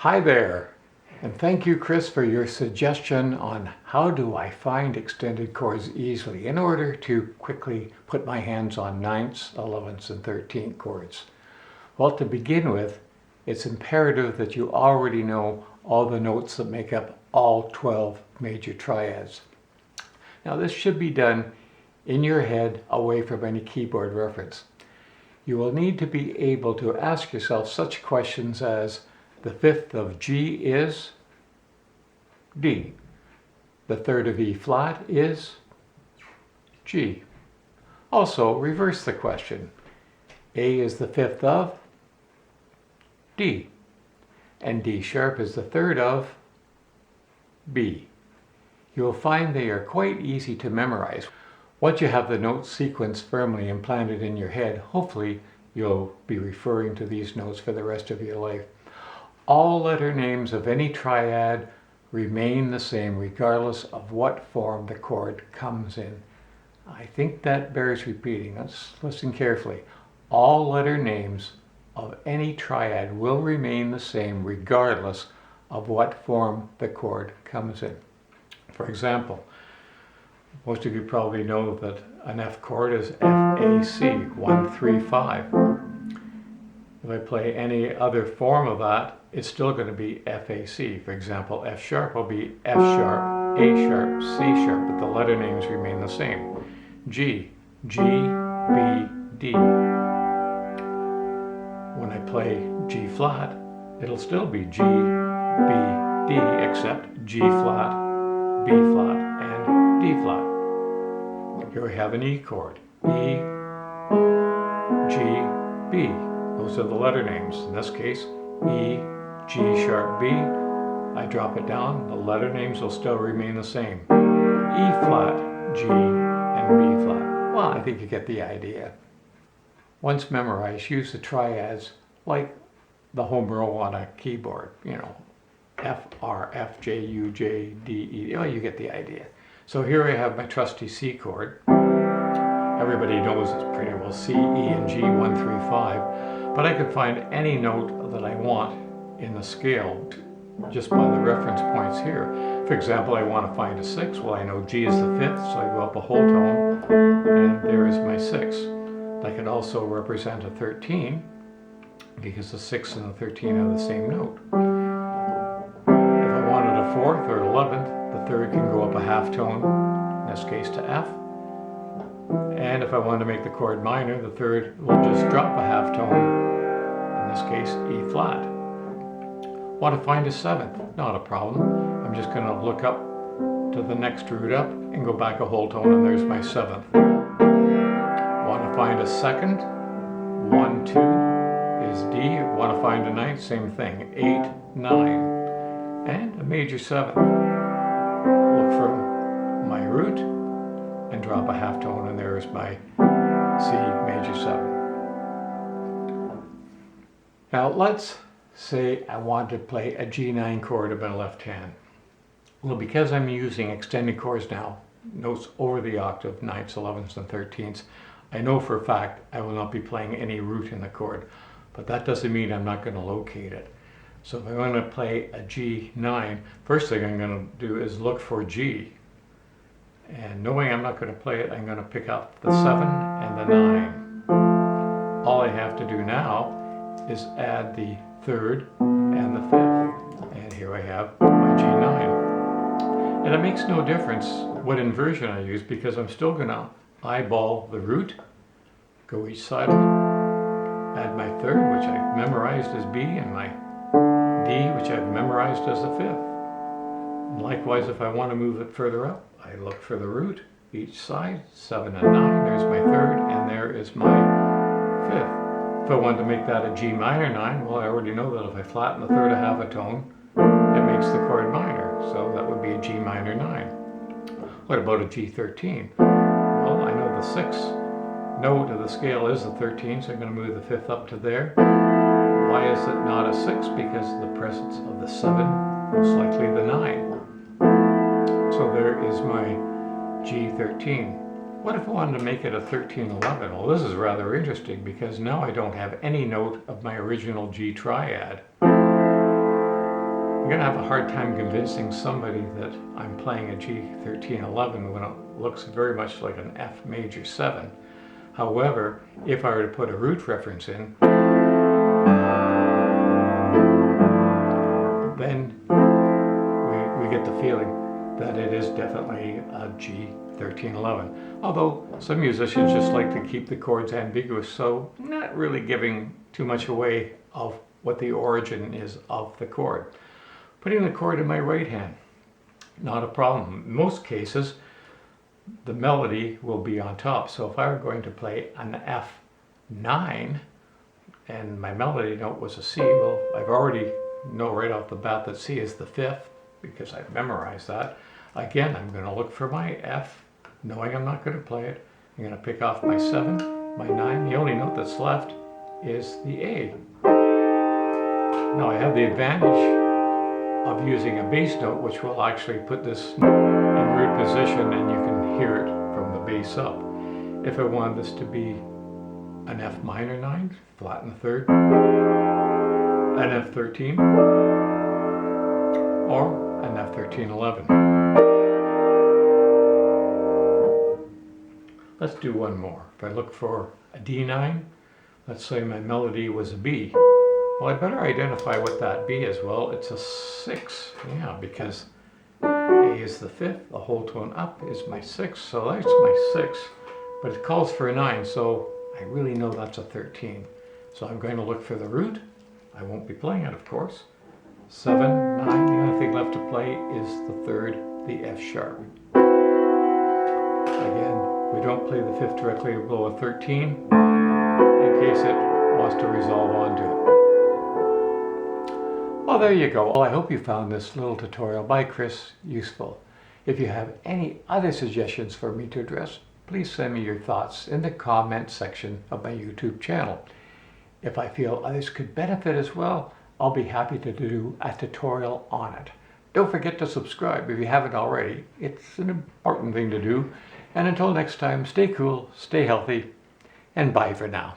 Hi there, and thank you, Chris, for your suggestion on how do I find extended chords easily in order to quickly put my hands on 9ths, 11ths, and 13th chords. Well, to begin with, it's imperative that you already know all the notes that make up all 12 major triads. Now, this should be done in your head away from any keyboard reference. You will need to be able to ask yourself such questions as, the 5th of G is D. The 3rd of E flat is G. Also, reverse the question. A is the 5th of D. And D sharp is the 3rd of B. You will find they are quite easy to memorize. Once you have the note sequence firmly implanted in your head, hopefully you'll be referring to these notes for the rest of your life. All letter names of any triad remain the same regardless of what form the chord comes in. I think that bears repeating. Let's listen carefully. All letter names of any triad will remain the same regardless of what form the chord comes in. For example, most of you probably know that an F chord is F-A-C, 1, 3, 5. If I play any other form of that, it's still going to be F-A-C. For example, F sharp will be F sharp, A sharp, C sharp, but the letter names remain the same. G, G, B, D. When I play G flat, it'll still be G, B, D, except G flat, B flat, and D flat. Here we have an E chord. E, G, B. Those are the letter names. In this case, E, G sharp, B. I drop it down. The letter names will still remain the same. E flat, G, and B flat. Well, I think you get the idea. Once memorized, use the triads like the home row on a keyboard. You know, F, R, F, J, U, J, D, E. Oh, you get the idea. So here I have my trusty C chord. Everybody knows it's pretty well C, E, and G, 1, 3, 5. But I can find any note that I want in the scale just by the reference points here. For example, I want to find a 6. Well, I know G is the 5th, so I go up a whole tone, and there is my 6. I could also represent a 13, because the 6 and the 13 are the same note. If I wanted a 4th or 11th, the 3rd can go up a half tone, in this case to F. And if I wanted to make the chord minor, the 3rd will just drop a half tone, in this case E flat. Want to find a 7th? Not a problem. I'm just going to look up to the next root up and go back a whole tone, and there's my 7th. Want to find a 2nd? 1, 2 is D. Want to find a 9th? Same thing. 8, 9. And a major 7th. Look for my root and drop a half tone, and there's my C major 7. Now let's say I want to play a G9 chord in my left hand. Well, because I'm using extended chords now, notes over the octave, 9ths, 11ths, and 13ths, I know for a fact I will not be playing any root in the chord, but that doesn't mean I'm not going to locate it. So if I want to play a G9, first thing I'm going to do is look for G. And knowing I'm not going to play it, I'm going to pick up the 7 and the 9. All I have to do now is add the 3rd and the 5th. And here I have my G9. And it makes no difference what inversion I use, because I'm still going to eyeball the root, go each side of it, add my 3rd, which I've memorized as B, and my D, which I've memorized as the 5th. And likewise, if I want to move it further up, I look for the root, each side, 7 and 9, there's my 3rd, and there is my 5th. If I wanted to make that a G minor 9, well, I already know that if I flatten the 3rd a half a tone, it makes the chord minor, so that would be a G minor 9. What about a G13? Well, I know the 6th note of the scale is the 13, so I'm going to move the 5th up to there. Why is it not a 6? Because of the presence of the 7, most likely the 9. So there is my G13. What if I wanted to make it a 13-11? Well, this is rather interesting, because now I don't have any note of my original G triad. I'm gonna have a hard time convincing somebody that I'm playing a G1311 when it looks very much like an F major 7. However, if I were to put a root reference in, then we get the feeling that it is definitely a G1311. Although some musicians just like to keep the chords ambiguous, so not really giving too much away of what the origin is of the chord. Putting the chord in my right hand, not a problem. In most cases, the melody will be on top. So if I were going to play an F9 and my melody note was a C, well, I've already know right off the bat that C is the 5th because I've memorized that. Again, I'm going to look for my F, knowing I'm not going to play it. I'm going to pick off my 7, my 9. The only note that's left is the A. Now I have the advantage of using a bass note, which will actually put this in root position and you can hear it from the bass up. If I wanted this to be an F minor 9, flat in the 3rd, an F13, or an F1311. Let's do one more. If I look for a D9, let's say my melody was a B. Well, I better identify what that B is. Well, it's a 6, yeah, because A is the 5th, the whole tone up is my 6, so that's my 6, but it calls for a 9, so I really know that's a 13. So I'm going to look for the root. I won't be playing it, of course. 7, 9, the only thing left to play is the 3rd, the F sharp. Again, we don't play the 5th directly below a 13, in case it wants to resolve onto it. Well, there you go. Well, I hope you found this little tutorial by Chris useful. If you have any other suggestions for me to address, please send me your thoughts in the comment section of my YouTube channel. If I feel others could benefit as well, I'll be happy to do a tutorial on it. Don't forget to subscribe if you haven't already. It's an important thing to do. And until next time, stay cool, stay healthy, and bye for now.